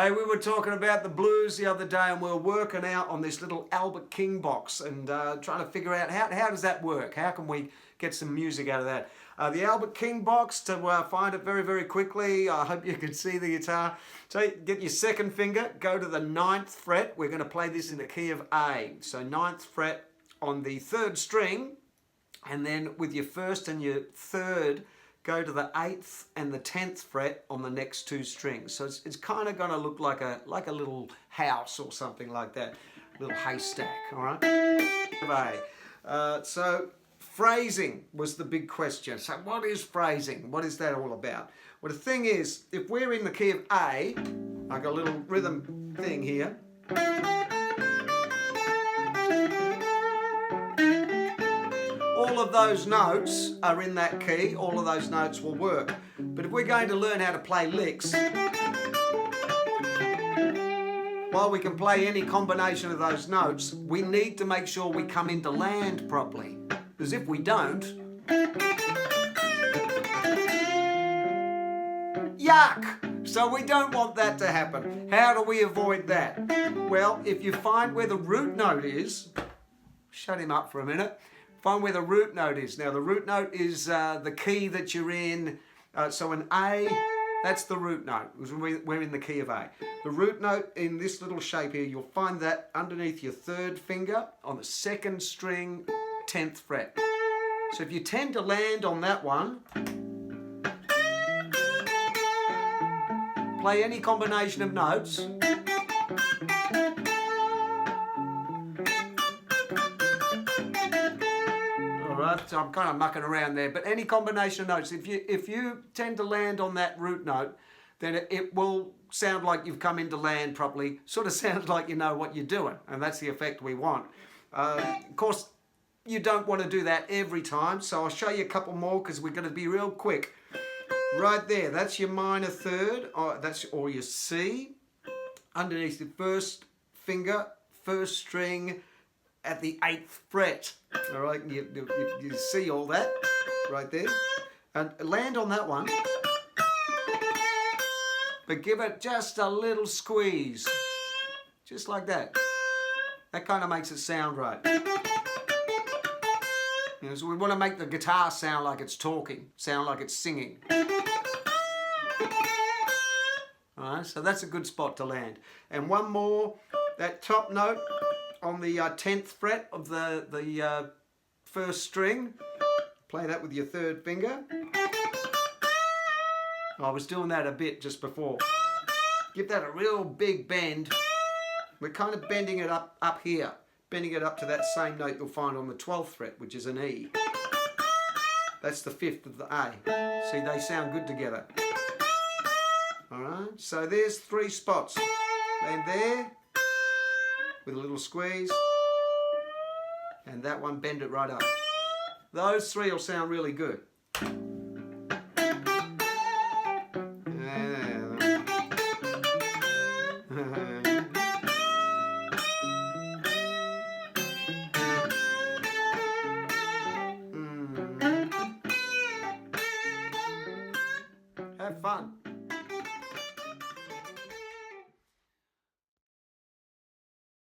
Hey, we were talking about the blues the other day, and we were working out on this little Albert King box and trying to figure out how does that work? How can we get some music out of that? The Albert King box, to find it very, very quickly, I hope you can see the guitar. So get your second finger, go to the 9th fret. We're going to play this in the key of A. So 9th fret on the 3rd string, and then with your 1st and your 3rd, go to the 8th and the 10th fret on the next 2 strings. So it's kind of going to look like a little house or something like that, a little haystack, all right? So phrasing was the big question. So what is phrasing? What is that all about? Well, the thing is, if we're in the key of A, I've got a little rhythm thing here. All of those notes are in that key, all of those notes will work. But if we're going to learn how to play licks, while we can play any combination of those notes, we need to make sure we come into land properly. Because if we don't, yuck! So we don't want that to happen. How do we avoid that? Well, if you find where the root note is, shut him up for a minute. Find where the root note is. Now the root note is the key that you're in. So in A, that's the root note. We're in the key of A. The root note in this little shape here, you'll find that underneath your 3rd finger on the 2nd string, 10th fret. So if you tend to land on that one, play any combination of notes. So I'm kind of mucking around there, but any combination of notes, if you tend to land on that root note, then it will sound like you've come into land properly, sort of sounds like you know what you're doing, and that's the effect we want. Of course, you don't want to do that every time, so I'll show you a couple more because we're going to be real quick. Right there, that's your minor 3rd, or your C, underneath the 1st finger, 1st string, at the 8th fret. All right, you see all that right there, and land on that one, but give it just a little squeeze, just like that. That kind of makes it sound right. You know, so we want to make the guitar sound like it's talking, sound like it's singing. All right, so that's a good spot to land. And one more, that top note on the 10th fret of the 1st string. Play that with your 3rd finger. I was doing that a bit just before. Give that a real big bend. We're kind of bending it up here, bending it up to that same note you'll find on the 12th fret, which is an E. That's the 5th of the A. See, they sound good together. All right, so there's 3 spots. Land there, with a little squeeze, and that one, bend it right up. Those 3 will sound really good. Have fun.